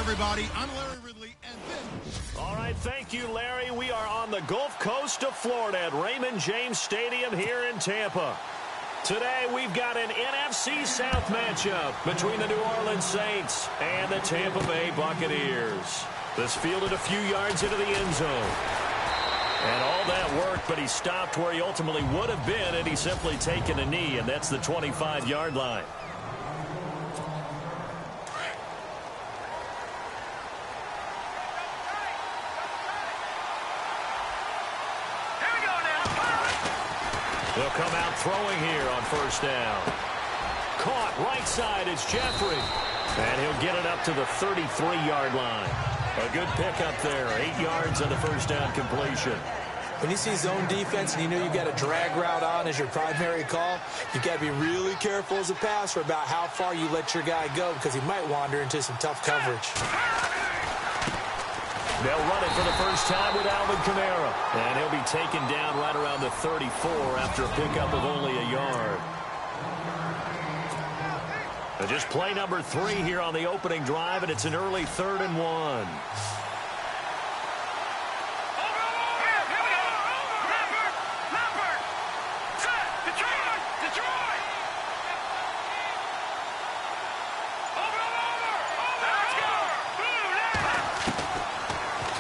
Everybody, I'm Larry Ridley, and this... All right, thank you, Larry. We are on the Gulf Coast of Florida at Raymond James Stadium here in Tampa. Today, we've got an NFC South matchup between the New Orleans Saints and the Tampa Bay Buccaneers. This fielded a few yards into the end zone. And all that worked, but he stopped where he ultimately would have been had he simply taken a knee, and that's the 25-yard line. They'll come out throwing here on first down. Caught right side, it's Jeffrey. And he'll get it up to the 33-yard line. A good pickup there, 8 yards on the first down completion. When you see zone defense and you know you've got a drag route on as your primary call, you've got to be really careful as a passer about how far you let your guy go because he might wander into some tough coverage. They'll run it for the first time with Alvin Kamara. And he'll be taken down right around the 34 after a pickup of only a yard. And just play number 3 here on the opening drive, and it's an early 3rd and 1.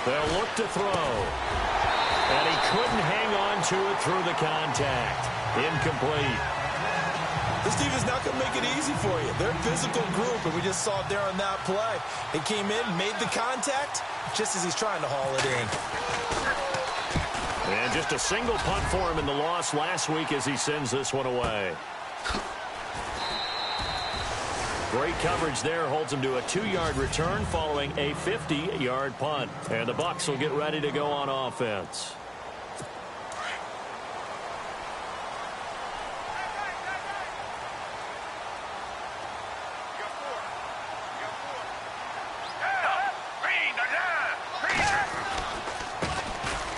They'll look to throw. And he couldn't hang on to it through the contact. Incomplete. This team is not going to make it easy for you. They're a physical group, and we just saw it there on that play. He came in, made the contact, just as he's trying to haul it in. And just a single punt for him in the loss last week as he sends this one away. Great coverage there, holds him to a 2-yard return following a 50-yard punt. And the Bucs will get ready to go on offense.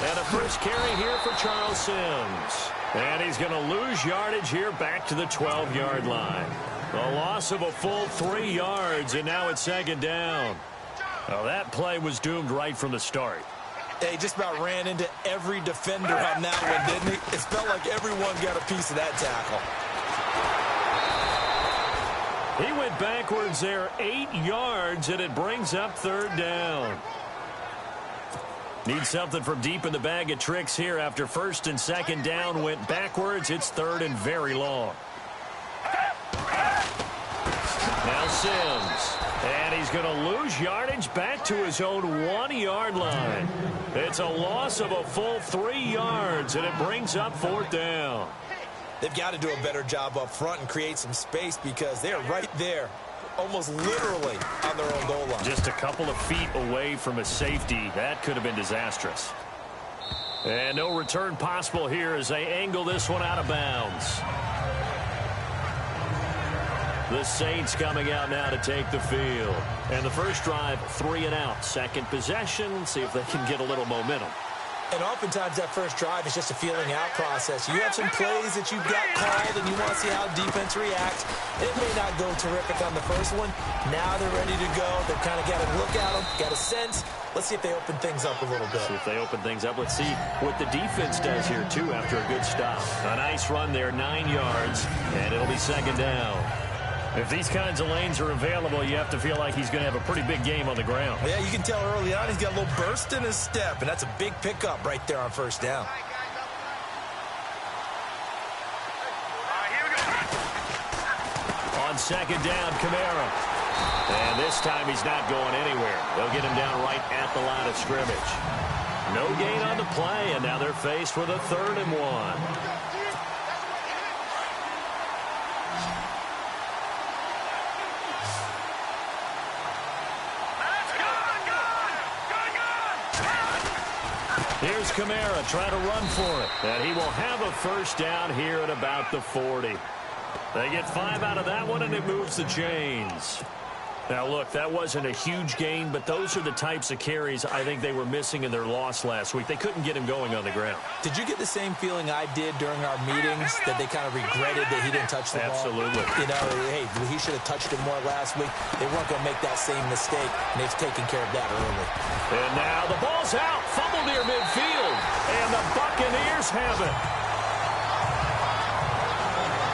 And a first carry here for Charles Sims. And he's going to lose yardage here back to the 12-yard line. A loss of a full 3 yards, and now it's 2nd down. Well, that play was doomed right from the start. He just about ran into every defender on that one, didn't he? It felt like everyone got a piece of that tackle. He went backwards there 8 yards, and it brings up 3rd down. Need something from deep in the bag of tricks here after 1st and 2nd down went backwards. It's 3rd and very long. Now Sims, and he's going to lose yardage back to his own 1-yard line. It's a loss of a full 3 yards, and it brings up 4th down. They've got to do a better job up front and create some space because they're right there, almost literally on their own goal line. Just a couple of feet away from a safety. That could have been disastrous. And no return possible here as they angle this one out of bounds. The Saints coming out now to take the field. And the first drive, 3 and out. Second possession, see if they can get a little momentum. And oftentimes that first drive is just a feeling out process. You have some plays that you've got called and you want to see how defense reacts. It may not go terrific on the first one. Now they're ready to go. They've kind of got a look at them, got a sense. Let's see if they open things up a little bit. See if they open things up. Let's see what the defense does here, too, after a good stop. A nice run there, 9 yards, and it'll be 2nd down. If these kinds of lanes are available, you have to feel like he's going to have a pretty big game on the ground. Yeah, you can tell early on he's got a little burst in his step, and that's a big pickup right there on first down. On second down, Kamara. And this time he's not going anywhere. They'll get him down right at the line of scrimmage. No gain on the play, and now they're faced with a 3rd and 1. Here's Kamara trying to run for it. And he will have a first down here at about the 40. They get 5 out of that one, and it moves the chains. Now, look, that wasn't a huge gain, but those are the types of carries I think they were missing in their loss last week. They couldn't get him going on the ground. Did you get the same feeling I did during our meetings, that they kind of regretted that he didn't touch the ball? Absolutely. You know, hey, he should have touched it more last week. They weren't going to make that same mistake, and they've taken care of that early. And now the ball's out, fumbled near midfield, and the Buccaneers have it.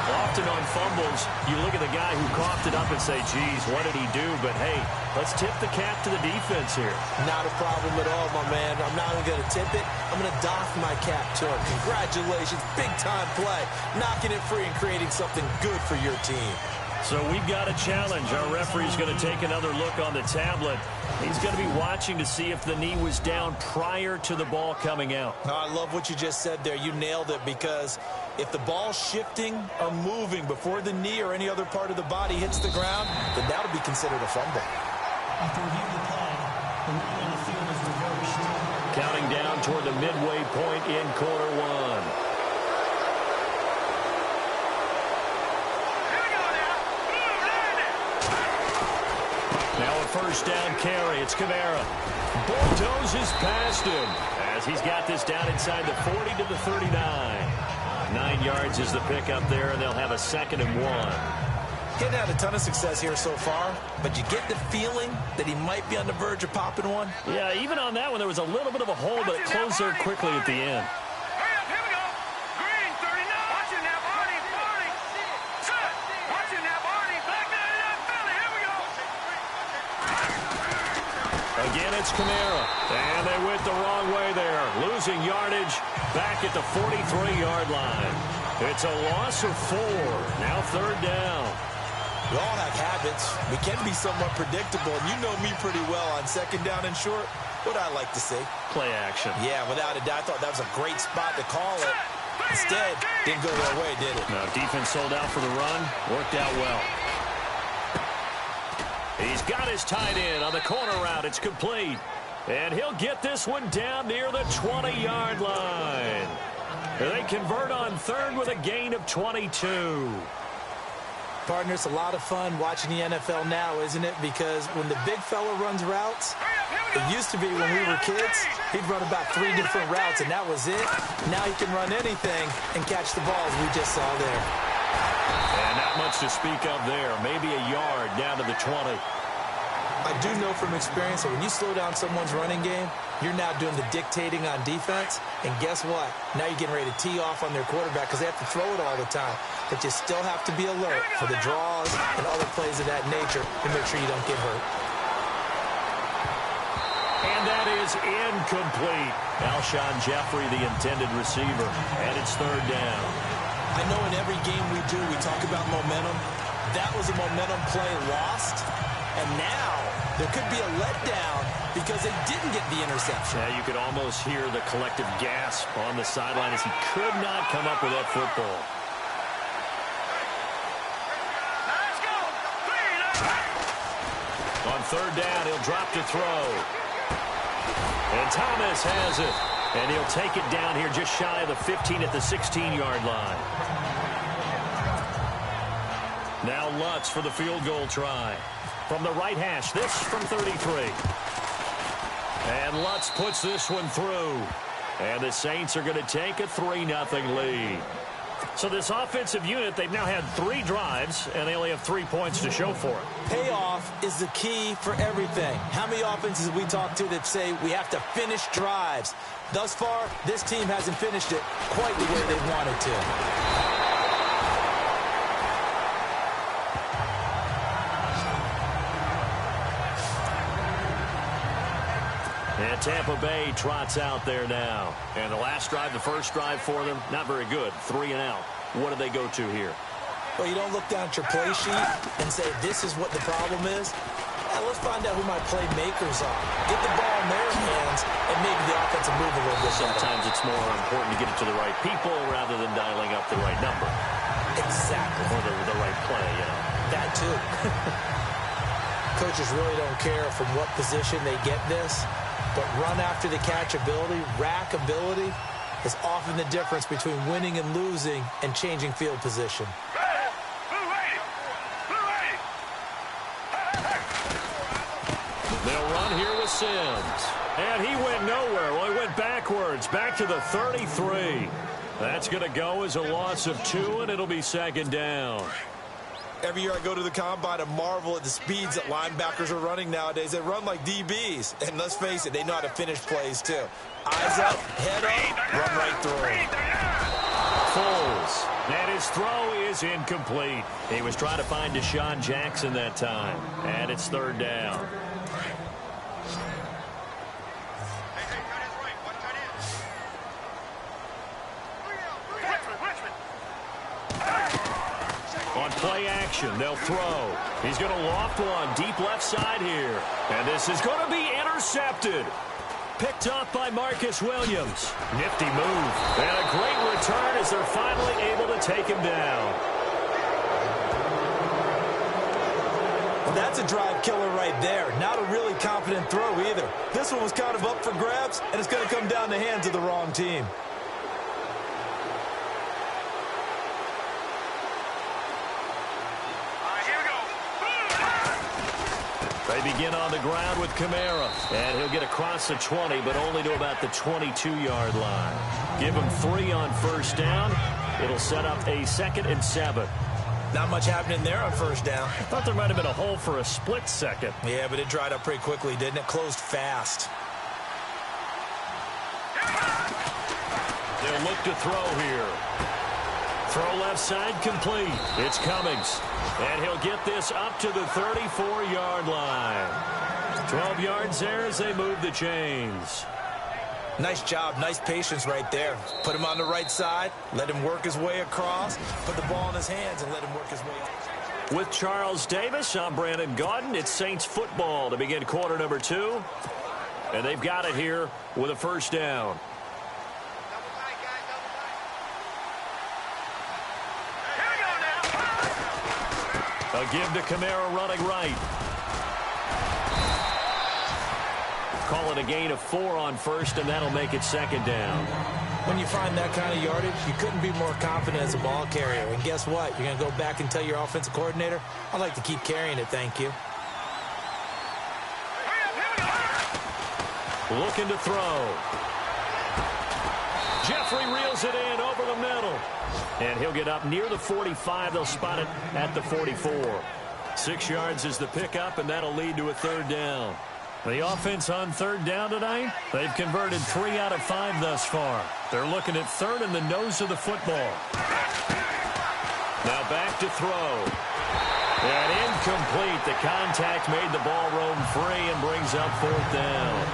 Often on fumbles, you look at the guy who coughed it up and say, geez, what did he do? But, hey, let's tip the cap to the defense here. Not a problem at all, my man. I'm not even going to tip it. I'm going to doff my cap to him. Congratulations. Big-time play. Knocking it free and creating something good for your team. So we've got a challenge. Our referee's going to take another look on the tablet. He's going to be watching to see if the knee was down prior to the ball coming out. Oh, I love what you just said there. You nailed it, because if the ball's shifting or moving before the knee or any other part of the body hits the ground, then that'll be considered a fumble. After reviewing the play, the rule on the field is reversed. Counting down toward the midway point in quarter 1. Now a first down carry. It's Kamara. Bulldozes past him as he's got this down inside the 40 to the 39. 9 yards is the pickup there, and they'll have a 2nd and 1. Getting had a ton of success here so far, but you get the feeling that he might be on the verge of popping one. Yeah, even on that one, there was a little bit of a hole, but it closed there quickly at the end. Again, it's Kamara. And they went the wrong way there. Losing yardage back at the 43-yard line. It's a loss of 4. Now 3rd down. We all have habits. We can be somewhat predictable. And you know me pretty well on 2nd down and short. What I like to see. Play action. Yeah, without a doubt. I thought that was a great spot to call it. Instead, didn't go their way, did it? No, defense sold out for the run. Worked out well. He's got his tight end on the corner route. It's complete. And he'll get this one down near the 20-yard line. They convert on 3rd with a gain of 22. Partner, it's a lot of fun watching the NFL now, isn't it? Because when the big fella runs routes, it used to be when we were kids, he'd run about 3 different routes, and that was it. Now he can run anything and catch the balls we just saw there. And not much to speak of there. Maybe a yard down to the 20. I do know from experience that when you slow down someone's running game, you're now doing the dictating on defense. And guess what? Now you're getting ready to tee off on their quarterback because they have to throw it all the time. But you still have to be alert for the draws and other plays of that nature to make sure you don't get hurt. And that is incomplete. Alshon Jeffrey, the intended receiver. And it's 3rd down. I know in every game we do, we talk about momentum. That was a momentum play lost. And now there could be a letdown because they didn't get the interception. Yeah, you could almost hear the collective gasp on the sideline as he could not come up with that football. On 3rd down, he'll drop to throw. And Thomas has it. And he'll take it down here just shy of the 15 at the 16-yard line. Now Lutz for the field goal try. From the right hash, this from 33. And Lutz puts this one through. And the Saints are going to take a 3-0 lead. So this offensive unit, they've now had 3 drives, and they only have 3 points to show for it. Payoff is the key for everything. How many offenses have we talked to that say we have to finish drives? Thus far, this team hasn't finished it quite the way they wanted to. And Tampa Bay trots out there now. And the last drive, the first drive for them, not very good. 3 and out. What do they go to here? Well, you don't look down at your play sheet and say, this is what the problem is. Yeah, let's find out who my playmakers are. Get the ball in their hands and maybe the offensive move a little bit. Sometimes it's more important to get it to the right people rather than dialing up the right number. Exactly. Or the right play, That too. Coaches really don't care from what position they get this, but run after the catch ability, rack ability, is often the difference between winning and losing and changing field position. They'll run here with Sims. And he went nowhere. Well, he went backwards, back to the 33. That's going to go as a loss of 2, and it'll be second down. Every year I go to the combine and marvel at the speeds that linebackers are running nowadays. They run like DBs. And let's face it, they know how to finish plays too. Eyes up, head up, run right through. Foles. And his throw is incomplete. He was trying to find Deshaun Jackson that time. And it's third down. On play action, they'll throw. He's going to loft one deep left side here. And this is going to be intercepted. Picked up by Marcus Williams. Nifty move. And a great return as they're finally able to take him down. Well, that's a drive killer right there. Not a really confident throw either. This one was kind of up for grabs, and it's going to come down the hands of the wrong team. They begin on the ground with Kamara. And he'll get across the 20, but only to about the 22-yard line. Give him 3 on first down. It'll set up a 2nd and 7. Not much happening there on first down. I thought there might have been a hole for a split second. Yeah, but it dried up pretty quickly, didn't it? Closed fast. They'll look to throw here. Throw left side complete. It's Cummings. And he'll get this up to the 34-yard line. 12 yards there as they move the chains. Nice job. Nice patience right there. Put him on the right side. Let him work his way across. Put the ball in his hands and let him work his way out. With Charles Davis, I'm Brandon Gaudin. It's Saints football to begin quarter number 2. And they've got it here with a first down. A give to Kamara running right. Call it a gain of 4 on first, and that'll make it second down. When you find that kind of yardage, you couldn't be more confident as a ball carrier. And guess what? You're going to go back and tell your offensive coordinator, I'd like to keep carrying it, thank you. Looking to throw. Jeffrey reels it in over the middle. And he'll get up near the 45. They'll spot it at the 44. 6 yards is the pickup, and that'll lead to a third down. The offense on third down tonight, they've converted 3 out of 5 thus far. They're looking at third in the nose of the football. Now back to throw. And incomplete. The contact made the ball roam free and brings up 4th down.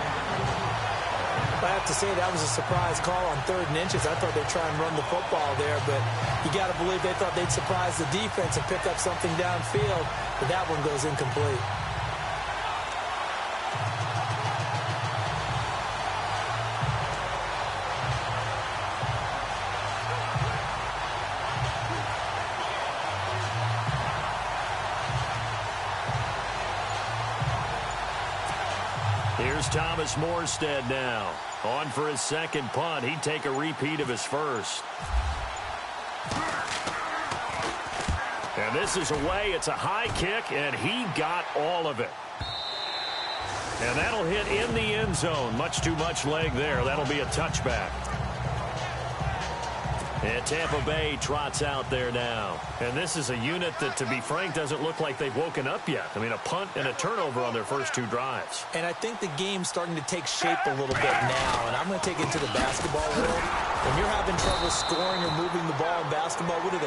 I have to say that was a surprise call on 3rd and inches. I thought they'd try and run the football there, but you got to believe they thought they'd surprise the defense and pick up something downfield, but that one goes incomplete. Here's Thomas Morstead now. On for his second punt. He'd take a repeat of his first. And this is away. It's a high kick, and he got all of it. And that'll hit in the end zone. Much too much leg there. That'll be a touchback. And Tampa Bay trots out there now. And this is a unit that, to be frank, doesn't look like they've woken up yet. I mean, a punt and a turnover on their first 2 drives. And I think the game's starting to take shape a little bit now. And I'm going to take it into the basketball world. When you're having trouble scoring or moving the ball in basketball, what do?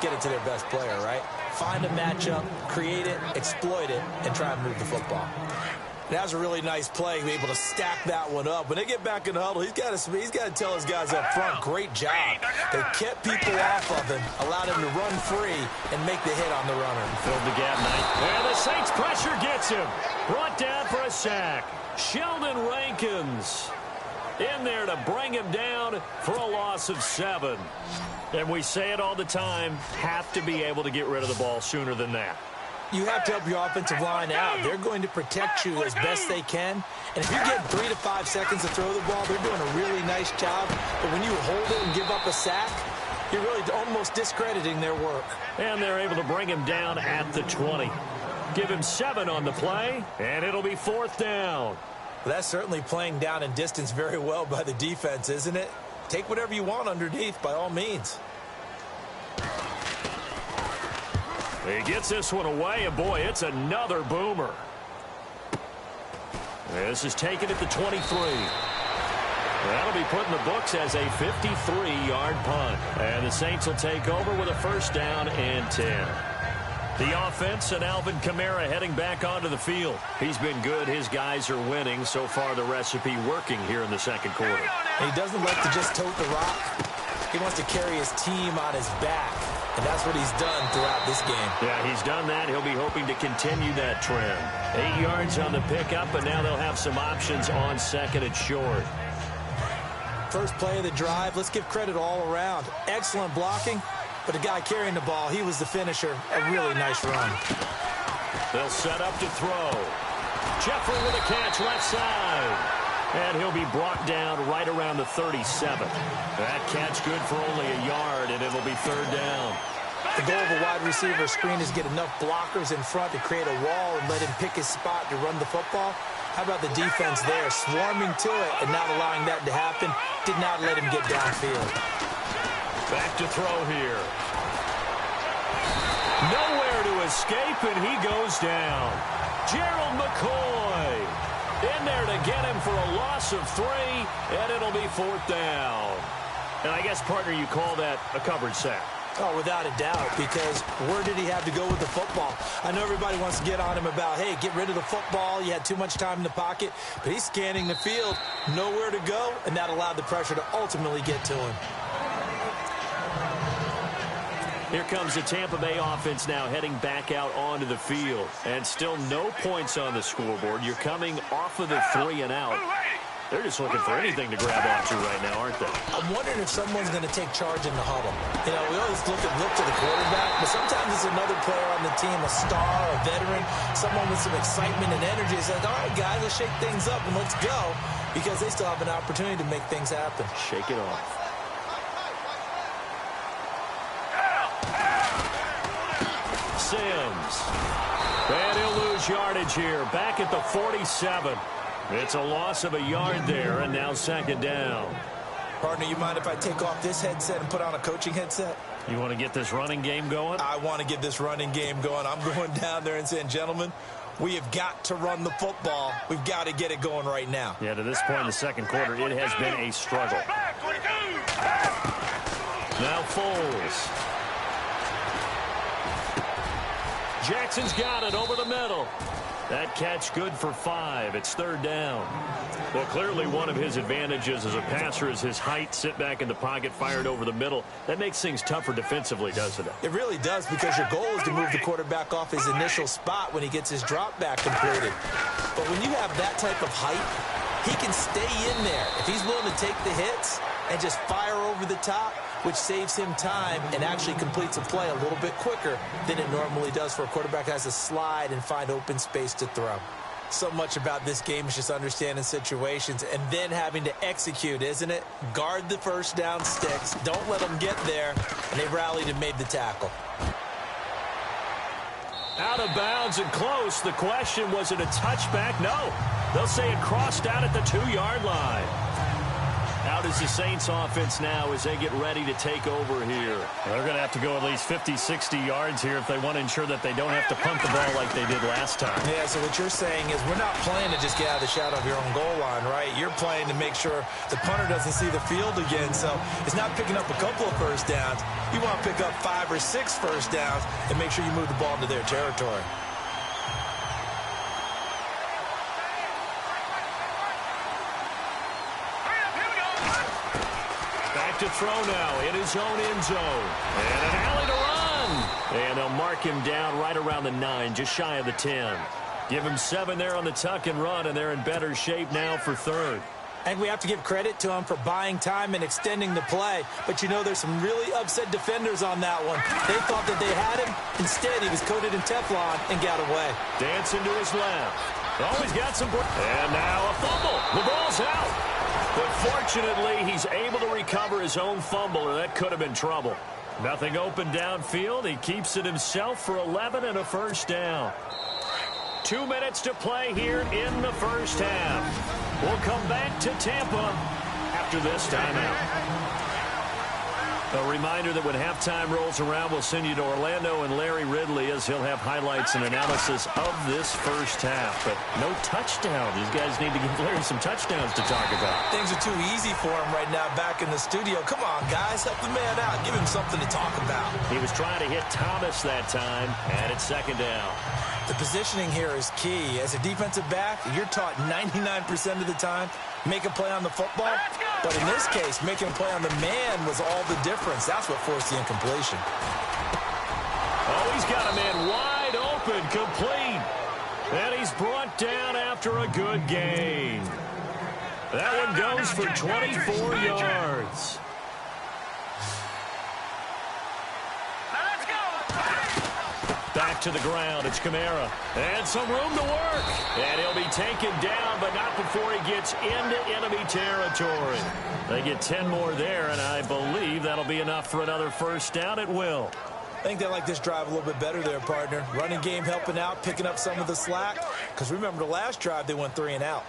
Get it to their best player, right? Find a matchup, create it, exploit it, and try and move the football. That was a really nice play, be able to stack that one up. When they get back in the huddle, he's got to tell his guys up front, great job. They kept people off of him, allowed him to run free, and make the hit on the runner. Filled the gap, Knight. And the Saints pressure gets him. Brought down for a sack. Sheldon Rankins in there to bring him down for a loss of 7. And we say it all the time, have to be able to get rid of the ball sooner than that. You have to help your offensive line out. They're going to protect you as best they can. And if you get 3 to 5 seconds to throw the ball, they're doing a really nice job. But when you hold it and give up a sack, you're really almost discrediting their work. And they're able to bring him down at the 20. Give him 7 on the play, and it'll be 4th down. Well, that's certainly playing down in distance very well by the defense, isn't it? Take whatever you want underneath, by all means. He gets this one away, and boy, it's another boomer. This is taken at the 23. That'll be put in the books as a 53-yard punt. And the Saints will take over with a 1st down and 10. The offense and Alvin Kamara heading back onto the field. He's been good. His guys are winning. So far, the recipe working here in the 2nd quarter. And he doesn't like to just tote the rock. He wants to carry his team on his back. And that's what he's done throughout this game. Yeah, he's done that. He'll be hoping to continue that trend. 8 yards on the pickup, and now they'll have some options on 2nd and short. First play of the drive, let's give credit all around. Excellent blocking, but the guy carrying the ball, he was the finisher. A really nice run. They'll set up to throw. Jeffrey with a catch left side. And he'll be brought down right around the 37. That catch good for only a yard, and it'll be 3rd down. The goal of a wide receiver screen is get enough blockers in front to create a wall and let him pick his spot to run the football. How about the defense there, swarming to it and not allowing that to happen? Did not let him get downfield. Back to throw here. Nowhere to escape, and he goes down. Gerald McCoy in there to get him for a loss of 3, and it'll be 4th down. And I guess, partner, you call that a covered sack. Oh, without a doubt, because where did he have to go with the football? I know everybody wants to get on him about, hey, get rid of the football. You had too much time in the pocket. But he's scanning the field, nowhere to go, and that allowed the pressure to ultimately get to him. Here comes the Tampa Bay offense now heading back out onto the field. And still no points on the scoreboard. You're coming off of the 3 and out. They're just looking for anything to grab onto right now, aren't they? I'm wondering if someone's going to take charge in the huddle. You know, we always look to the quarterback, but sometimes it's another player on the team, a star, a veteran, someone with some excitement and energy. Says, all right, guys, let's shake things up and let's go, because they still have an opportunity to make things happen. Shake it off. Sims. And he'll lose yardage here. Back at the 47. It's a loss of a yard there, and now 2nd down. Partner, you mind if I take off this headset and put on a coaching headset? You want to get this running game going? I want to get this running game going. I'm going down there and saying, gentlemen, we have got to run the football. We've got to get it going right now. Yeah, to this point in the 2nd quarter, it has been a struggle. Now Foles. Jackson's got it over the middle. That catch good for 5. It's 3rd down. Well, clearly one of his advantages as a passer is his height. Sit back in the pocket, fired over the middle. That makes things tougher defensively, doesn't it? It really does, because your goal is to move the quarterback off his initial spot when he gets his drop back completed. But when you have that type of height, he can stay in there. If he's willing to take the hits and just fire over the top, which saves him time and actually completes a play a little bit quicker than it normally does for a quarterback who has to slide and find open space to throw. So much about this game is just understanding situations and then having to execute, isn't it? Guard the 1st down sticks. Don't let them get there. And they rallied and made the tackle. Out of bounds and close. The question, was it a touchback? No. They'll say it crossed out at the 2-yard line. Out is the Saints offense now as they get ready to take over here. They're going to have to go at least 50, 60 yards here if they want to ensure that they don't have to punt the ball like they did last time. Yeah, so what you're saying is we're not playing to just get out of the shadow of your own goal line, right? You're playing to make sure the punter doesn't see the field again. So it's not picking up a couple of 1st downs. You want to pick up 5 or 6 1st downs and make sure you move the ball into their territory. Back to throw now in his own end zone. And an alley to run. And they'll mark him down right around the 9, just shy of the 10. Give him 7 there on the tuck and run, and they're in better shape now for third. I think we have to give credit to him for buying time and extending the play. But, you know, there's some really upset defenders on that one. They thought that they had him. Instead, he was coated in Teflon and got away. Dancing to his left. Oh, he's got some... And now a fumble. The ball's out. But fortunately, he's able to recover his own fumble, or that could have been trouble. Nothing open downfield. He keeps it himself for 11 and a first down. 2 minutes to play here in the first half. We'll come back to Tampa after this timeout. A reminder that when halftime rolls around, we'll send you to Orlando and Larry Ridley as he'll have highlights and analysis of this first half. But no touchdown. These guys need to give Larry some touchdowns to talk about. Things are too easy for him right now back in the studio. Come on, guys. Help the man out. Give him something to talk about. He was trying to hit Thomas that time, and it's second down. The positioning here is key. As a defensive back, you're taught 99% of the time, make a play on the football. But in this case, making a play on the man was all the difference. That's what forced the incompletion. Oh, he's got a man wide open, complete. And he's brought down after a good gain. That one goes for 24 yards. Back to the ground. It's Kamara. And some room to work. And he'll be taken down, but not before he gets into enemy territory. They get 10 more there, and I believe that'll be enough for another first down. It will. I think they like this drive a little bit better there, partner. Running game helping out, picking up some of the slack. Because remember, the last drive, they went 3 and out.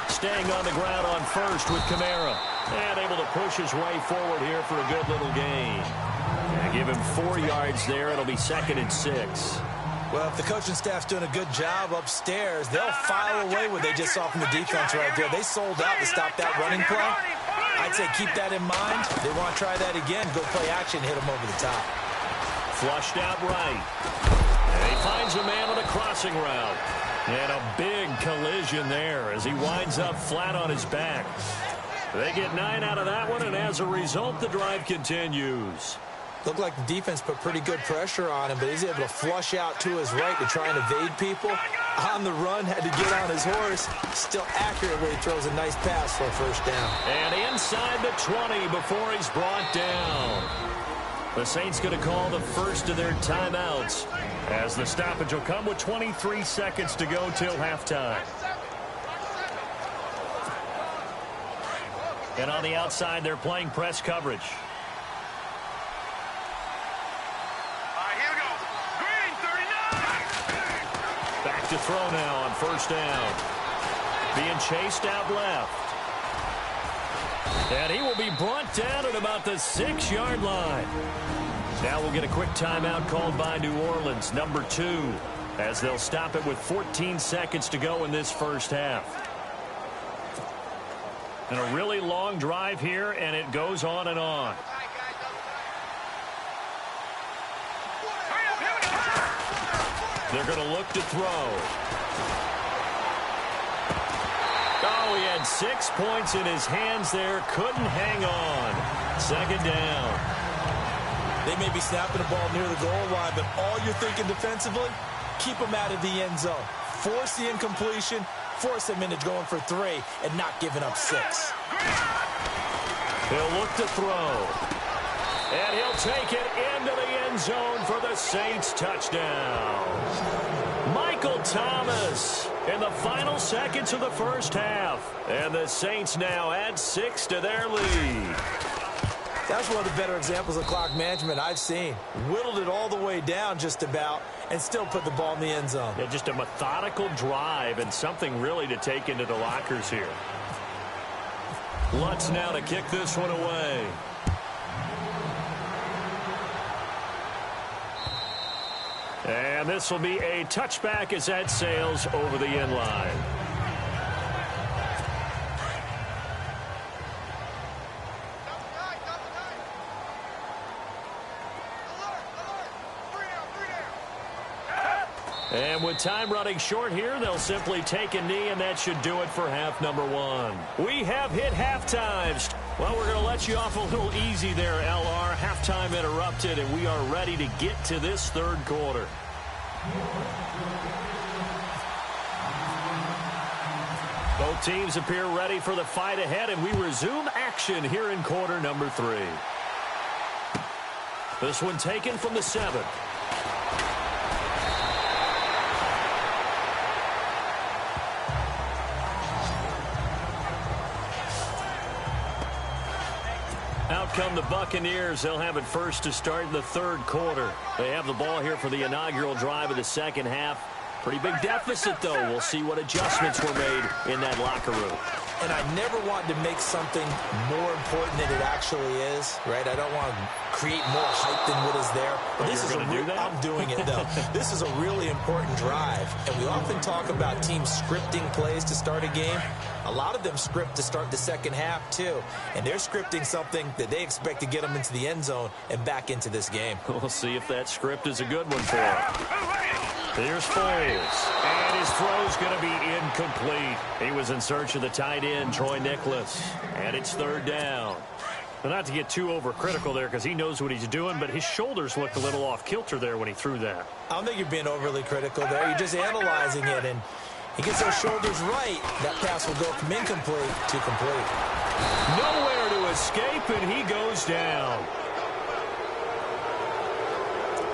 Staying on the ground on first with Kamara. And able to push his way forward here for a good little gain. And give him 4 yards there. It'll be 2nd and 6. Well, if the coaching staff's doing a good job upstairs, they'll file away what they just saw from the defense right there. They sold out to stop that running play. I'd say keep that in mind. They want to try that again. Go play action, hit him over the top. Flushed out right. And he finds a man on a crossing route. And a big collision there as he winds up flat on his back. They get 9 out of that one, and as a result, the drive continues. Looked like the defense put pretty good pressure on him, but he's able to flush out to his right to try and evade people. On the run, had to get on his horse. Still accurately throws a nice pass for a first down. And inside the 20 before he's brought down. The Saints going to call the first of their timeouts as the stoppage will come with 23 seconds to go till halftime. And on the outside, they're playing press coverage. Here we go. Green, 39. Back to throw now on first down. Being chased out left. And he will be brought down at about the 6-yard line. Now we'll get a quick timeout called by New Orleans, number 2, as they'll stop it with 14 seconds to go in this first half. And a really long drive here, and it goes on and on. They're going to look to throw. Oh, he had 6 points in his hands there. Couldn't hang on. Second down. They may be snapping the ball near the goal line, but all you're thinking defensively, keep them out of the end zone. Force the incompletion, force them into going for 3, and not giving up 6. He'll look to throw. And he'll take it into the end zone for the Saints touchdown. Michael Thomas in the final seconds of the first half. And the Saints now add 6 to their lead. That's one of the better examples of clock management I've seen. Whittled it all the way down just about and still put the ball in the end zone. Yeah, just a methodical drive and something really to take into the lockers here. Lutz now to kick this one away. And this will be a touchback as that sails over the end line. And with time running short here, they'll simply take a knee, and that should do it for half number one. We have hit halftime. Well, we're going to let you off a little easy there, LR. Halftime interrupted, and we are ready to get to this third quarter. Both teams appear ready for the fight ahead, and we resume action here in quarter number 3. This one taken from the 7. Out come the Buccaneers. They'll have it first to start the third quarter. They have the ball here for the inaugural drive of the second half. Pretty big deficit, though. We'll see what adjustments were made in that locker room. And I never want to make something more important than it actually is, right? I don't want to create more hype than what is there. But this is I'm doing it, though. This is a really important drive. And we often talk about teams scripting plays to start a game. A lot of them script to start the second half, too. And they're scripting something that they expect to get them into the end zone and back into this game. We'll see if that script is a good one for them. Here's Foles, and his throw's going to be incomplete. He was in search of the tight end, Troy Nicholas, and it's third down. Well, not to get too overcritical there because he knows what he's doing, but his shoulders looked a little off-kilter there when he threw that. I don't think you're being overly critical there. You're just analyzing it, and he gets those shoulders right. That pass will go from incomplete to complete. Nowhere to escape, and he goes down.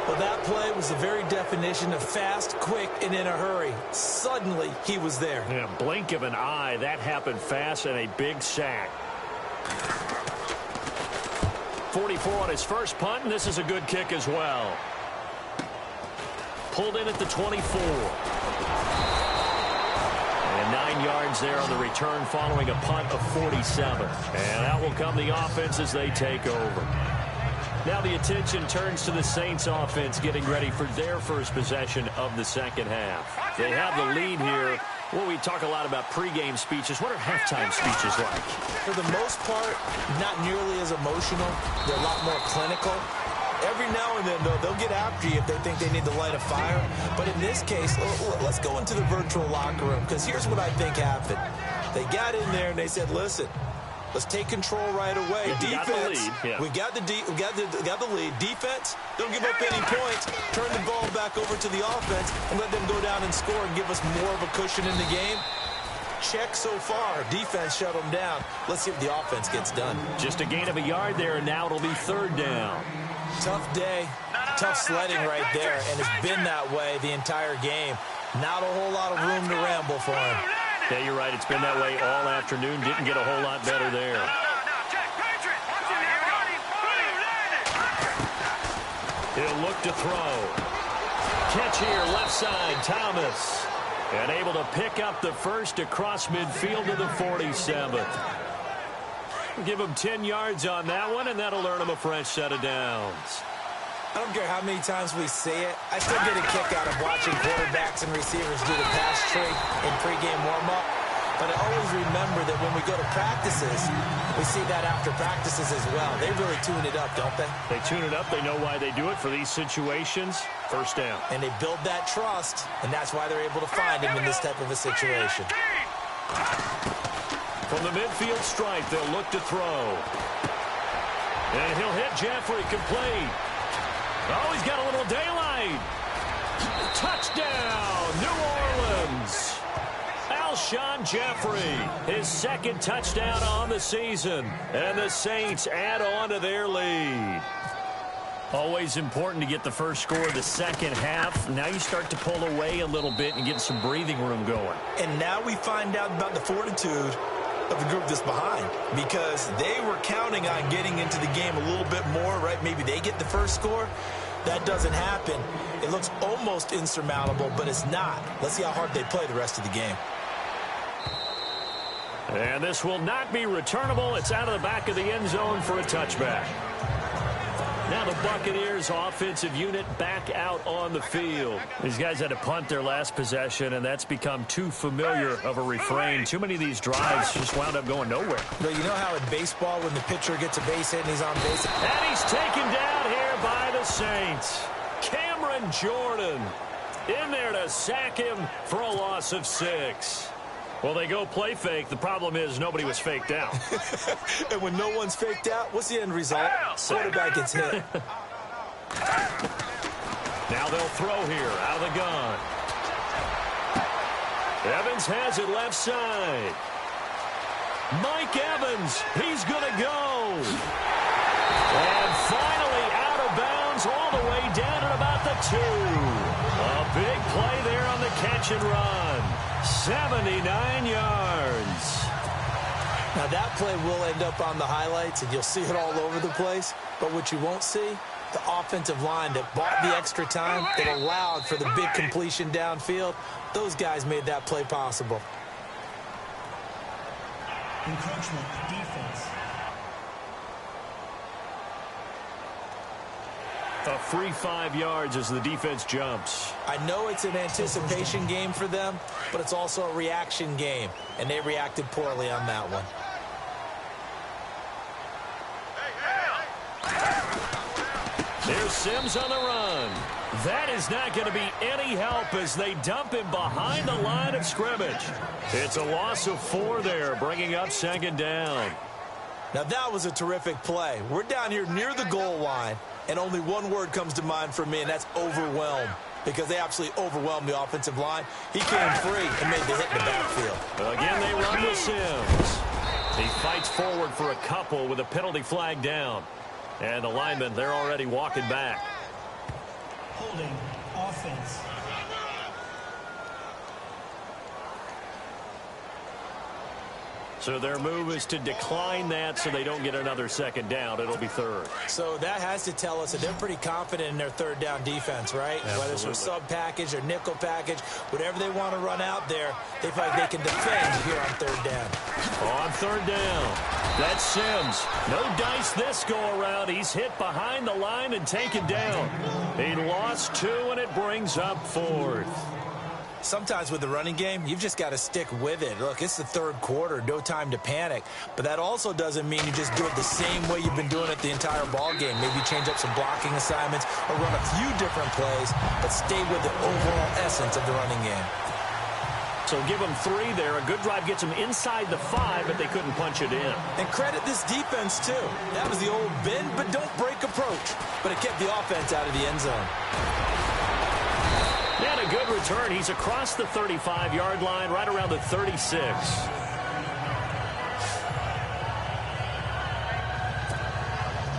Well, that play was the very definition of fast, quick, and in a hurry. Suddenly, he was there. Yeah, blink of an eye. That happened fast and a big sack. 44 on his first punt, and this is a good kick as well. Pulled in at the 24. And 9 yards there on the return following a punt of 47. And out will come the offense as they take over. Now the attention turns to the Saints offense getting ready for their first possession of the second half. They have the lead here. Well, we talk a lot about pregame speeches. What are halftime speeches like? For the most part, not nearly as emotional. They're a lot more clinical. Every now and then, though, they'll get after you if they think they need to light a fire. But in this case, let's go into the virtual locker room, because here's what I think happened. They got in there and they said, listen, let's take control right away. Defense, we got the lead. Defense, don't give up any points. Turn the ball back over to the offense and let them go down and score and give us more of a cushion in the game. Check so far. Defense shut them down. Let's see if the offense gets done. Just a gain of a yard there, and now it'll be third down. Tough day, tough sledding right there, and it's been that way the entire game. Not a whole lot of room to ramble for him. Yeah, you're right. It's been that way all afternoon. Didn't get a whole lot better there. He'll look to throw. Catch here, left side, Thomas. And able to pick up the first across midfield to the 47th. Give him 10 yards on that one, and that'll earn him a fresh set of downs. I don't care how many times we say it. I still get a kick out of watching quarterbacks and receivers do the pass tree in pregame warm-up. But I always remember that when we go to practices, we see that after practices as well. They really tune it up, don't they? They tune it up. They know why they do it for these situations. First down. And they build that trust, and that's why they're able to find him in this type of a situation. From the midfield stripe, they'll look to throw. And he'll hit Jeffrey complete. Oh, he's got a little daylight. Touchdown, New Orleans. Alshon Jeffrey, his second touchdown on the season. And the Saints add on to their lead. Always important to get the first score of the second half. Now you start to pull away a little bit and get some breathing room going. And now we find out about the fortitude of the group that's behind, because they were counting on getting into the game a little bit more, right? Maybe they get the first score. That doesn't happen. It looks almost insurmountable, but it's not. Let's see how hard they play the rest of the game. And this will not be returnable. It's out of the back of the end zone for a touchback. Now the Buccaneers offensive unit back out on the field. These guys had to punt their last possession, and that's become too familiar of a refrain. Too many of these drives just wound up going nowhere. But you know how in baseball when the pitcher gets a base hit and he's on base? And he's taken down here by the Saints. Cameron Jordan. in there to sack him for a loss of 6. Well, they go play fake. The problem is nobody was faked out. And when no one's faked out, what's the end result? Quarterback gets hit. Now they'll throw here out of the gun. Evans has it left side. Mike Evans, he's going to go. And finally out of bounds all the way down at about the 2. A big play there on the catch and run. 79 yards. Now that play will end up on the highlights, and you'll see it all over the place. But what you won't see, the offensive line that bought the extra time, that allowed for the big completion downfield, those guys made that play possible. Encroachment, defense. A free 5 yards as the defense jumps. I know it's an anticipation game for them, but it's also a reaction game, and they reacted poorly on that one. There's Sims on the run. That is not going to be any help as they dump him behind the line of scrimmage. It's a loss of 4 there, bringing up 2nd down. Now that was a terrific play. We're down here near the goal line, and only one word comes to mind for me, and that's overwhelmed, because they absolutely overwhelmed the offensive line. He came free and made the hit in the backfield. Again, they run with Sims. He fights forward for a couple with a penalty flag down. And the linemen, they're already walking back. Holding, offense. So their move is to decline that so they don't get another 2nd down. It'll be 3rd. So that has to tell us that they're pretty confident in their 3rd down defense, right? Absolutely. Whether it's from sub package or nickel package, whatever they want to run out there, they feel like they can defend here on 3rd down. On 3rd down, that's Sims. No dice this go-around. He's hit behind the line and taken down. He lost 2, and it brings up 4th. Sometimes with the running game, you've just got to stick with it. Look, it's the 3rd quarter, no time to panic. But that also doesn't mean you just do it the same way you've been doing it the entire ball game. Maybe change up some blocking assignments or run a few different plays, but stay with the overall essence of the running game. So give them 3 there. A good drive gets them inside the 5, but they couldn't punch it in. And credit this defense, too. That was the old bend but don't break approach. But it kept the offense out of the end zone. And a good return. He's across the 35-yard line, right around the 36.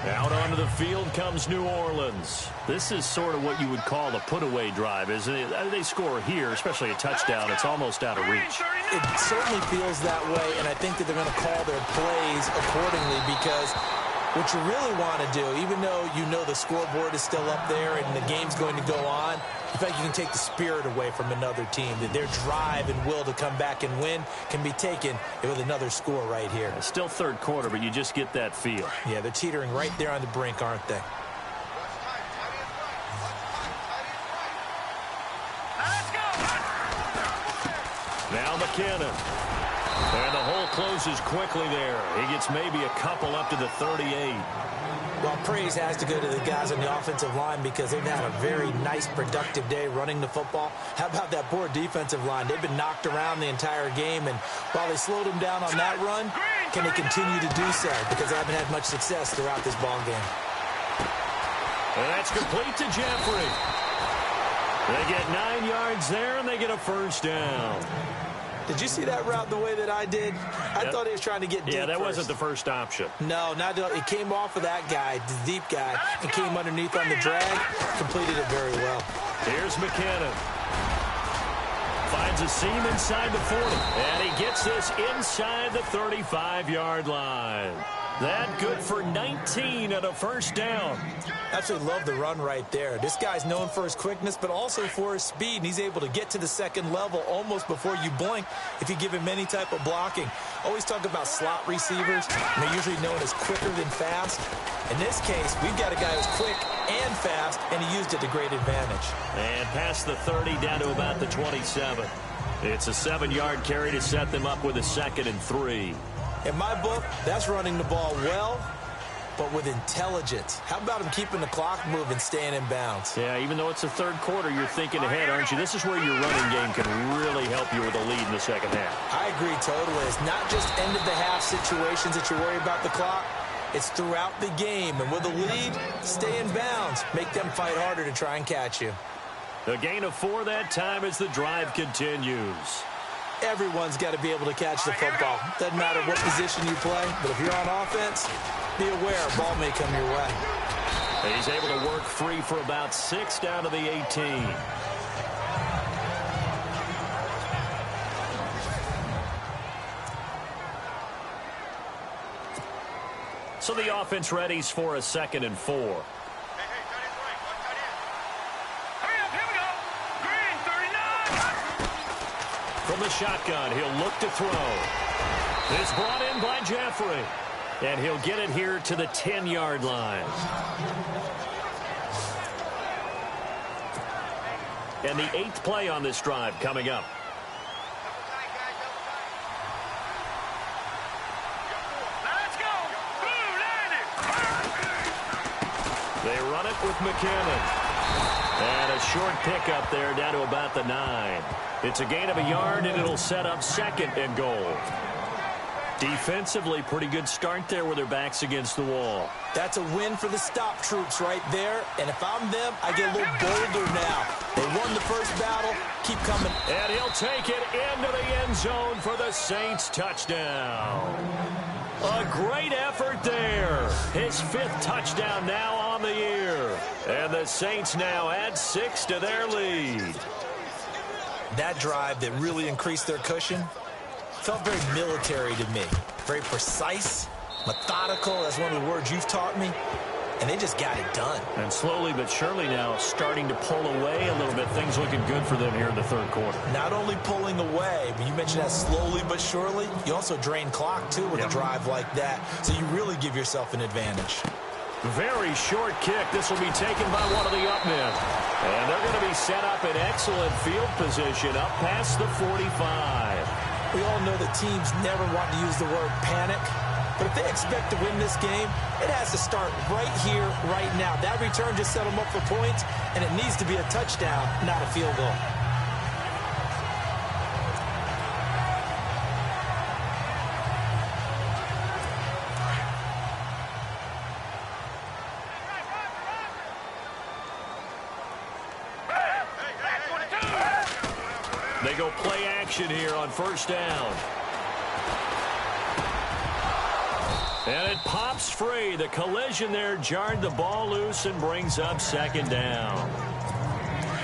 Out onto the field comes New Orleans. This is sort of what you would call a put-away drive, isn't it? They score here, especially a touchdown. It's almost out of reach. It certainly feels that way, and I think that they're going to call their plays accordingly, because what you really want to do, even though you know the scoreboard is still up there and the game's going to go on, in fact, you can take the spirit away from another team, that their drive and will to come back and win can be taken with another score right here. It's still 3rd quarter, but you just get that feel. Yeah, they're teetering right there on the brink, aren't they? Now McKinnon. And the hole closes quickly there. He gets maybe a couple up to the 38. Well, praise has to go to the guys on the offensive line because they've had a very nice, productive day running the football. How about that poor defensive line? They've been knocked around the entire game, and while they slowed them down on that run, can they continue to do so? Because they haven't had much success throughout this ball game. And that's complete to Jeffrey. They get 9 yards there, and they get a 1st down. Did you see that route the way that I did? I thought he was trying to get deep. Yeah, that first. wasn't the first option. No, not it came off of that guy, the deep guy, and came underneath on the drag. Completed it very well. Here's McKinnon. Finds a seam inside the 40. And he gets this inside the 35-yard line. That good for 19 and a 1st down. Absolutely love the run right there. This guy's known for his quickness, but also for his speed, and he's able to get to the 2nd level almost before you blink if you give him any type of blocking. Always talk about slot receivers, and they're usually known as quicker than fast. In this case, we've got a guy who's quick and fast, and he used it to great advantage. And past the 30 down to about the 27. It's a 7-yard carry to set them up with a 2nd and 3. In my book, that's running the ball well but with intelligence. How about him keeping the clock moving, staying in bounds? Yeah, even though it's the third quarter, you're thinking ahead, aren't you? This is where your running game can really help you with a lead in the second half. I agree totally. It's not just end-of-the-half situations that you worry about the clock. It's throughout the game. And with a lead, stay in bounds. Make them fight harder to try and catch you. The gain of 4 that time as the drive continues. Everyone's got to be able to catch the football. Doesn't matter what position you play, but if you're on offense, be aware a ball may come your way. He's able to work free for about 6 down to the 18. So the offense readies for a 2nd and 4. From the shotgun, he'll look to throw. It's brought in by Jeffrey. And he'll get it here to the 10-yard line. And the 8th play on this drive coming up. Let's go. They run it with McKinnon. And a short pickup there down to about the 9. It's a gain of a yard, and it'll set up 2nd and goal. Defensively, pretty good start there with their backs against the wall. That's a win for the stop troops right there. And if I'm them, I get a little bolder now. They won the first battle. Keep coming. And he'll take it into the end zone for the Saints touchdown. A great effort there. His 5th touchdown now on the year. And the Saints now add 6 to their lead. That drive that really increased their cushion felt very military to me. Very precise, methodical, that's one of the words you've taught me. And they just got it done. And slowly but surely now starting to pull away a little bit. Things looking good for them here in the third quarter. Not only pulling away, but you mentioned that slowly but surely. You also drain clock, too, with a drive like that. So you really give yourself an advantage. Very short kick. This will be taken by one of the up men. And they're going to be set up in excellent field position up past the 45. We all know that teams never want to use the word panic. But if they expect to win this game, it has to start right here, right now. That return just set them up for points, and it needs to be a touchdown, not a field goal. They go play action here on first down. And it pops free. The collision there jarred the ball loose and brings up 2nd down.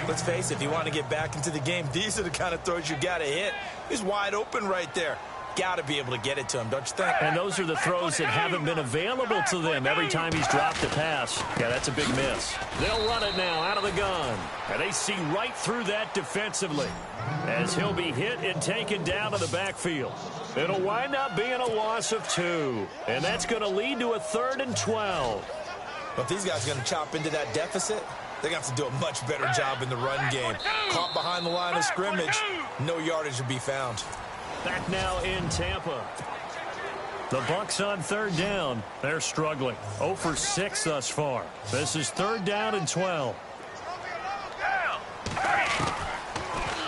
Let's face it, if you want to get back into the game, these are the kind of throws you got to hit. He's wide open right there. Got to be able to get it to him, don't you think? And those are the throws that haven't been available to them every time he's dropped a pass. Yeah, that's a big miss. They'll run it now out of the gun. And they see right through that defensively as he'll be hit and taken down to the backfield. It'll wind up being a loss of 2. And that's going to lead to a 3rd and 12. But if these guys are going to chop into that deficit, they're going to have to do a much better job in the run game. Caught behind the line of scrimmage, no yardage to be found. Back now in Tampa. The Bucs on 3rd down. They're struggling. 0 for 6 thus far. This is 3rd down and 12.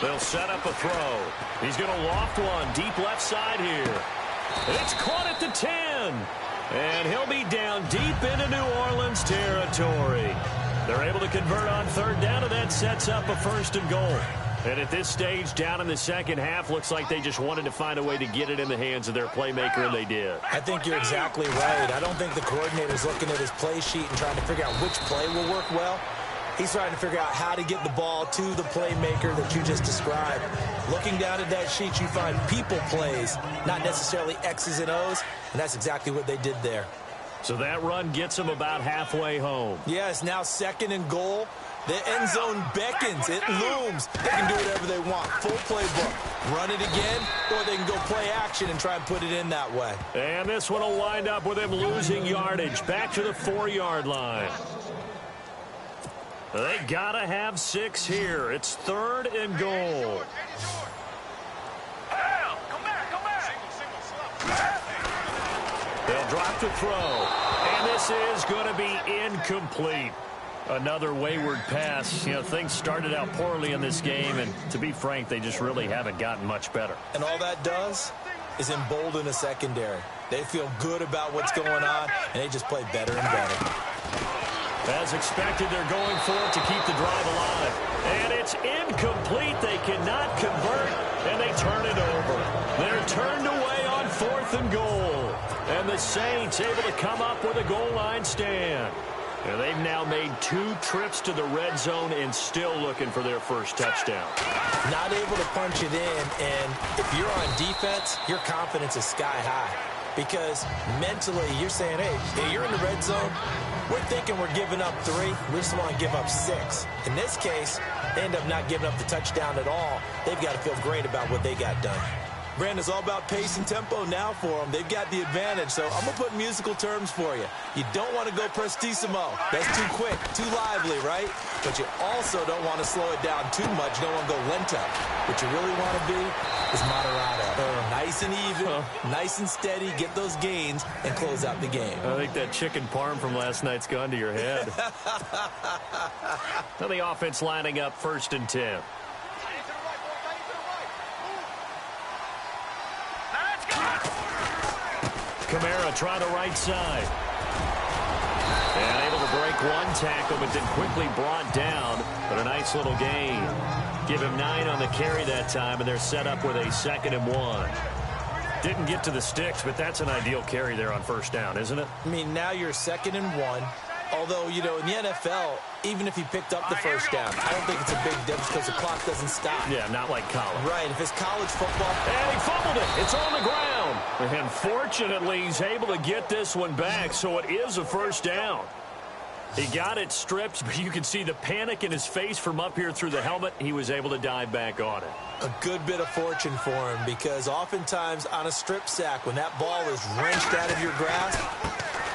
They'll set up a throw. He's going to loft one deep left side here. It's caught at the 10. And he'll be down deep into New Orleans territory. They're able to convert on 3rd down, and that sets up a 1st and goal. And at this stage, down in the second half, looks like they just wanted to find a way to get it in the hands of their playmaker, and they did. I think you're exactly right. I don't think the coordinator's looking at his play sheet and trying to figure out which play will work well. He's trying to figure out how to get the ball to the playmaker that you just described. Looking down at that sheet, you find people plays, not necessarily X's and O's, and that's exactly what they did there. So that run gets them about halfway home. Yeah, it's now 2nd and goal. The end zone beckons. It looms. They can do whatever they want. Full playbook. Run it again, or they can go play action and try and put it in that way. And this one will wind up with him losing yardage. Back to the 4-yard line. They got to have 6 here. It's 3rd and goal. They'll drop to throw. And this This is going to be incomplete. Another wayward pass. You know, things started out poorly in this game, and to be frank, they just really haven't gotten much better. And all that does is embolden a secondary. They feel good about what's going on, and they just play better and better. As expected, they're going for it to keep the drive alive. And it's incomplete. They cannot convert, and they turn it over. They're turned away on 4th and goal. And the Saints able to come up with a goal line stand. And they've now made 2 trips to the red zone and still looking for their first touchdown. Not able to punch it in, and if you're on defense, your confidence is sky high. Because mentally, you're saying, hey, you're in the red zone. We're thinking we're giving up 3. We just want to give up 6. In this case, they end up not giving up the touchdown at all. They've got to feel great about what they got done. Brandon, it's all about pace and tempo now for them. They've got the advantage, so I'm going to put musical terms for you. You don't want to go prestissimo. That's too quick, too lively, right? But you also don't want to slow it down too much. You don't want to go lento. What you really want to be is moderato. Nice and even, nice and steady, get those gains, and close out the game. I think that chicken parm from last night's gone to your head. Now the offense lining up 1st and 10. Kamara trying the right side. And able to break 1 tackle, but then quickly brought down. But a nice little gain. Give him 9 on the carry that time, and they're set up with a 2nd and 1. Didn't get to the sticks, but that's an ideal carry there on 1st down, isn't it? I mean, now you're 2nd and 1. Although, you know, in the NFL, even if he picked up the 1st down, I don't think it's a big difference because the clock doesn't stop. Yeah, not like college. Right, if it's college football. And he fumbled it. It's on the ground. And fortunately, he's able to get this one back, so it is a 1st down. He got it stripped, but you can see the panic in his face from up here through the helmet. He was able to dive back on it. A good bit of fortune for him because oftentimes on a strip sack, when that ball is wrenched out of your grasp,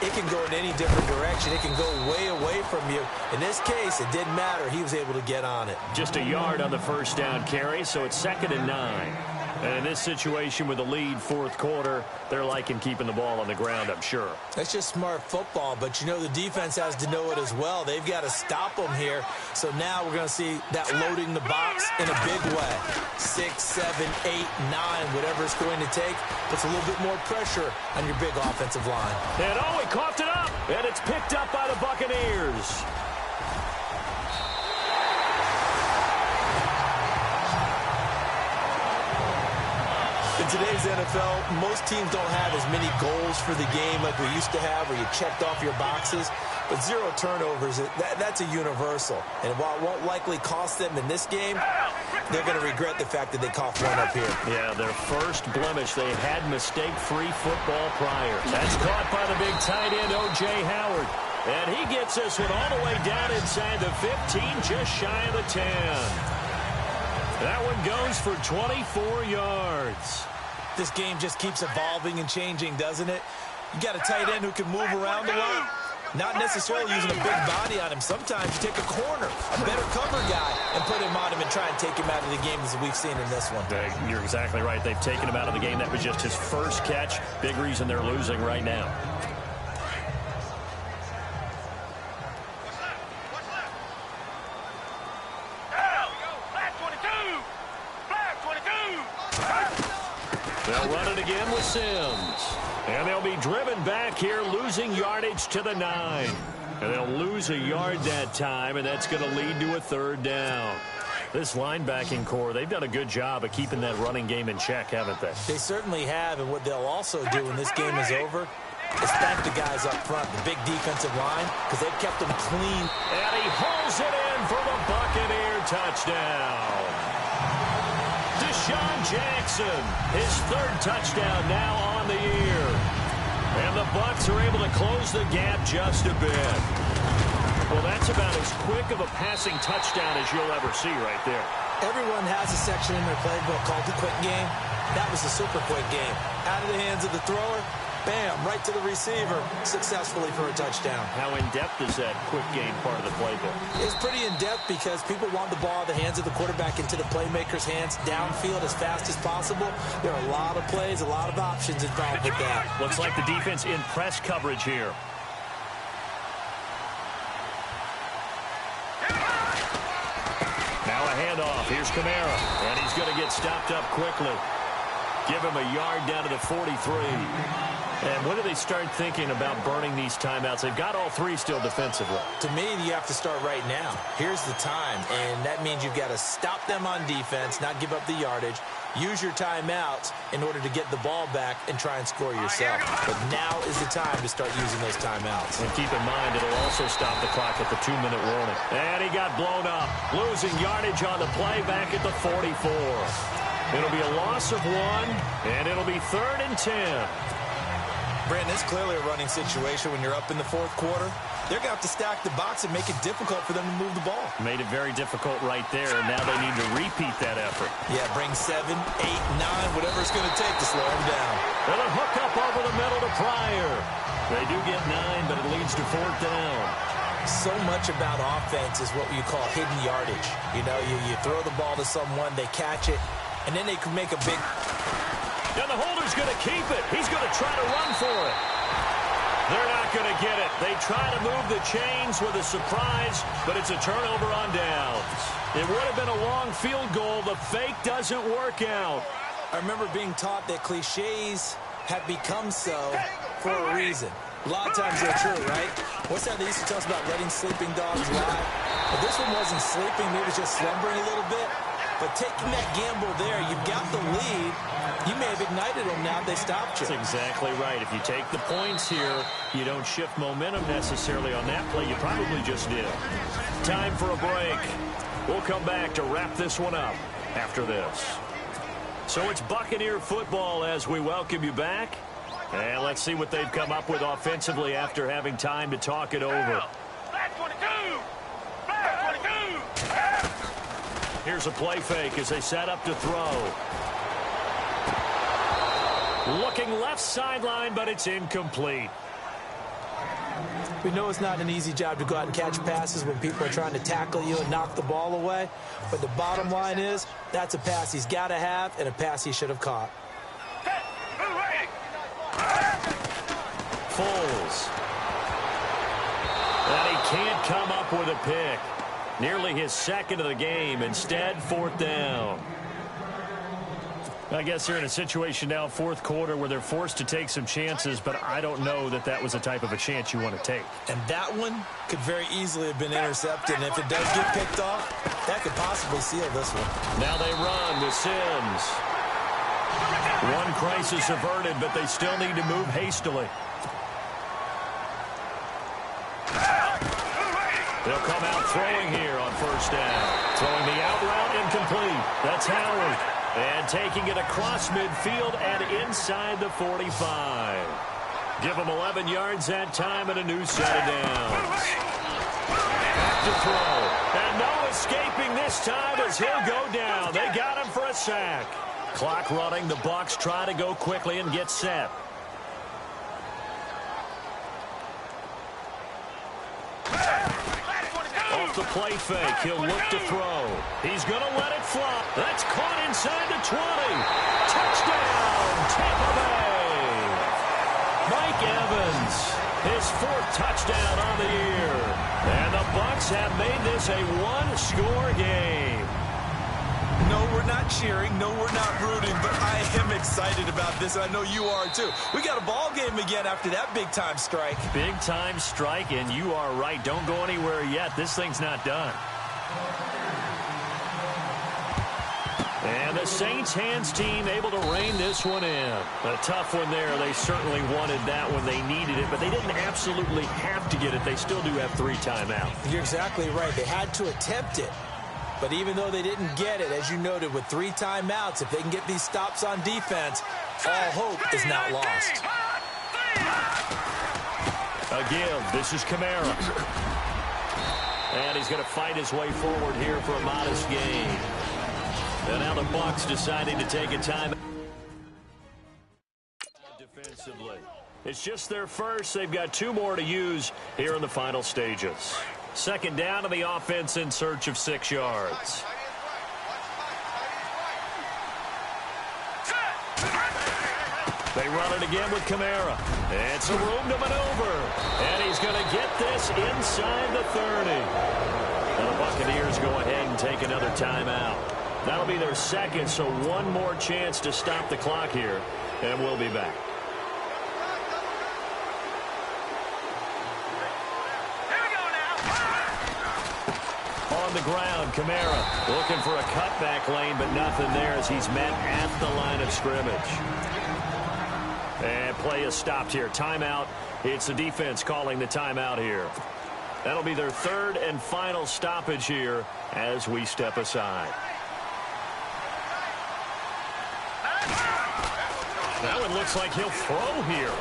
it can go in any different direction. It can go way away from you. In this case, it didn't matter. He was able to get on it. Just a yard on the 1st down carry, so it's 2nd and 9. And in this situation with the lead 4th quarter, they're liking keeping the ball on the ground, I'm sure. That's just smart football, but you know the defense has to know it as well. They've got to stop them here. So now we're going to see that loading the box in a big way. 6, 7, 8, 9, whatever it's going to take, puts a little bit more pressure on your big offensive line. And oh, he coughed it up, and it's picked up by the Buccaneers. In today's NFL, most teams don't have as many goals for the game like we used to have where you checked off your boxes. But 0 turnovers, that's a universal. And while it won't likely cost them in this game, they're going to regret the fact that they coughed 1 up here. Yeah, their first blemish. They had mistake-free football prior. That's caught by the big tight end, O.J. Howard. And he gets this one all the way down inside the 15, just shy of the 10. That one goes for 24 yards. This game just keeps evolving and changing, doesn't it? You got a tight end who can move around a lot. Not necessarily using a big body on him. Sometimes you take a corner, a better cover guy, and put him on him and try and take him out of the game as we've seen in this one. You're exactly right. They've taken him out of the game. That was just his first catch. Big reason they're losing right now. They'll run it again with Sims. And they'll be driven back here, losing yardage to the 9. And they'll lose a yard that time, and that's going to lead to a 3rd down. This linebacking core, they've done a good job of keeping that running game in check, haven't they? They certainly have, and what they'll also do when this game is over is thank the guys up front, the big defensive line, because they've kept them clean. And he hauls it in for the Buccaneer touchdown. Deshaun Jackson, his 3rd touchdown now on the year. And the Bucs are able to close the gap just a bit. Well, that's about as quick of a passing touchdown as you'll ever see right there. Everyone has a section in their playbook called the quick game. That was the super quick game. Out of the hands of the thrower, bam, right to the receiver, successfully for a touchdown. How in-depth is that quick game part of the playbook? It's pretty in-depth because people want the ball in the hands of the quarterback into the playmaker's hands downfield as fast as possible. There are a lot of plays, a lot of options involved with that. Looks like the defense in press coverage here. Here's Kamara, and he's going to get stopped up quickly. Give him a yard down to the 43. And when do they start thinking about burning these timeouts? They've got all three still defensively. To me, you have to start right now. Here's the time, and that means you've got to stop them on defense, not give up the yardage, use your timeouts in order to get the ball back and try and score yourself. But now is the time to start using those timeouts. And keep in mind, it'll also stop the clock at the 2-minute warning. And he got blown up, losing yardage on the play back at the 44. It'll be a loss of 1, and it'll be 3rd and 10. Brandon, it's clearly a running situation when you're up in the fourth quarter. They're going to have to stack the box and make it difficult for them to move the ball. Made it very difficult right there, and now they need to repeat that effort. Yeah, bring 7, 8, 9, whatever it's going to take to slow them down. And a hook up over the middle to Pryor. They do get 9, but it leads to 4th down. So much about offense is what you call hidden yardage. You know, you throw the ball to someone, they catch it, and then they can make a big... And the holder's going to keep it. He's going to try to run for it. They're not going to get it. They try to move the chains with a surprise, but it's a turnover on downs. It would have been a long field goal. The fake doesn't work out. I remember being taught that cliches have become so for a reason. A lot of times they're true, right? What's that they used to tell us about letting sleeping dogs lie? But this one wasn't sleeping. Maybe it was just slumbering a little bit. But taking that gamble there, you've got the lead. You may have ignited them now if they stopped you. That's exactly right. If you take the points here, you don't shift momentum necessarily on that play. You probably just did. Time for a break. We'll come back to wrap this one up after this. So it's Buccaneer football as we welcome you back. And let's see what they've come up with offensively after having time to talk it over. Flag 22! Flag 22! Here's a play fake as they set up to throw. Looking left sideline, but it's incomplete. We know it's not an easy job to go out and catch passes when people are trying to tackle you and knock the ball away. But the bottom line is, that's a pass he's got to have and a pass he should have caught. Foles. And he can't come up with a pick. Nearly his second of the game. Instead, 4th down. I guess they're in a situation now, fourth quarter, where they're forced to take some chances, but I don't know that that was the type of a chance you want to take. And that one could very easily have been intercepted, and if it does get picked off, that could possibly seal this one. Now they run with Sims. One crisis averted, but they still need to move hastily. They'll come out throwing here on 1st down. Throwing the out route incomplete. That's Howard. And taking it across midfield and inside the 45. Give him 11 yards that time and a new set of downs. Back to throw. And no escaping this time as he'll go down. They got him for a sack. Clock running. The Bucs try to go quickly and get set. Off the play fake, he'll look to throw. He's going to let it fly. That's caught inside the 20. Touchdown, Tampa Bay. Mike Evans, his 4th touchdown on the year. And the Bucs have made this a one-score game. No, we're not cheering. No, we're not rooting, but I am excited about this. I know you are, too. We got a ball game again after that big-time strike. Big-time strike, and you are right. Don't go anywhere yet. This thing's not done. And the Saints hands team able to rein this one in. A tough one there. They certainly wanted that when they needed it, but they didn't absolutely have to get it. They still do have 3 timeouts. You're exactly right. They had to attempt it. But even though they didn't get it, as you noted, with 3 timeouts, if they can get these stops on defense, all hope is not lost. A give. This is Kamara. And he's going to fight his way forward here for a modest gain. And now the Bucs deciding to take a time defensively. It's just their first. They've got 2 more to use here in the final stages. 2nd down to the offense in search of 6 yards. They run it again with Kamara. It's a room to maneuver. And he's going to get this inside the 30. And the Buccaneers go ahead and take another timeout. That'll be their second, so one more chance to stop the clock here, and we'll be back. Here we go now. On the ground, Kamara looking for a cutback lane, but nothing there as he's met at the line of scrimmage. And play is stopped here. Timeout. It's the defense calling the timeout here. That'll be their third and final stoppage here as we step aside. That one looks like he'll throw here.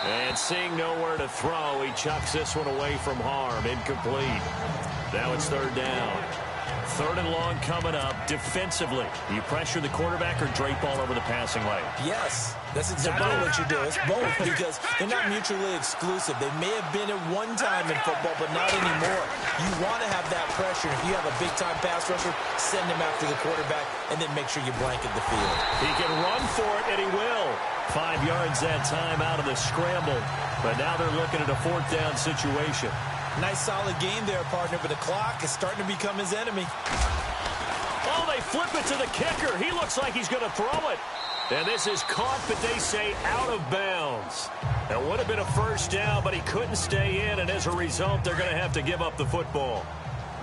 And seeing nowhere to throw, he chucks this one away from harm. Incomplete. Now it's third down. Third and long coming up. Defensively, you pressure the quarterback or drape all over the passing lane? Yes, that's exactly what you do. It's both because they're not mutually exclusive. They may have been at one time in football, but not anymore. You want to have that pressure. If you have a big-time pass rusher, send him after the quarterback, and then make sure you blanket the field. He can run for it, and he will. 5 yards that time out of the scramble. But now they're looking at a fourth down situation. Nice solid game there, partner, but the clock is starting to become his enemy. Oh, they flip it to the kicker. He looks like he's going to throw it. And this is caught, but they say out of bounds. That would have been a first down, but he couldn't stay in, and as a result, they're going to have to give up the football.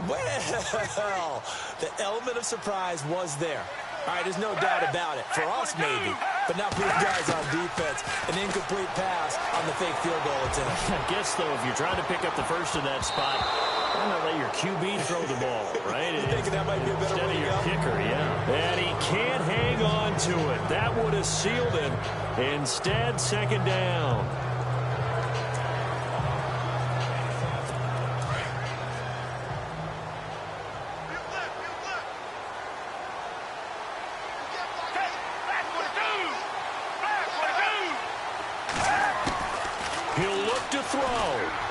Well, the element of surprise was there. All right, there's no doubt about it. For us, maybe. But not for you guys on defense. An incomplete pass on the fake field goal attempt. I guess, though, if you're trying to pick up the first in that spot, why not let your QB throw the ball, right? You thinking that might be a better way to your go? Kicker, yeah. And he can't hang on to it. That would have sealed it. Instead, second down.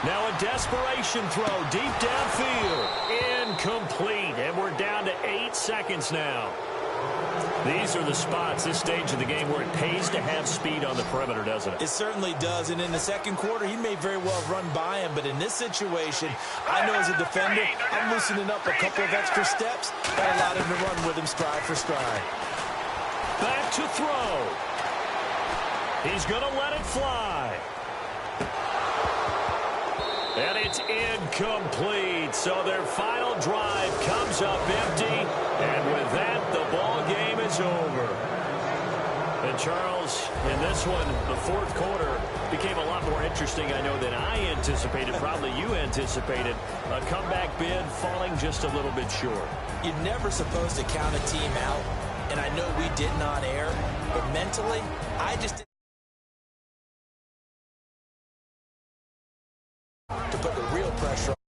Now a desperation throw deep downfield. Incomplete. And we're down to 8 seconds now. These are the spots, this stage of the game, where it pays to have speed on the perimeter, doesn't it? It certainly does. And in the second quarter, he may very well have run by him. But in this situation, I know as a defender, I'm loosening up a couple of extra steps. That allowed him to run with him stride for stride. Back to throw. He's going to let it fly. And it's incomplete. So their final drive comes up empty. And with that, the ball game is over. And Charles, in this one, the fourth quarter became a lot more interesting, I know, than I anticipated. Probably you anticipated. A comeback bid falling just a little bit short. You're never supposed to count a team out. And I know we did not err. But mentally, I just didn't. To put the real pressure on.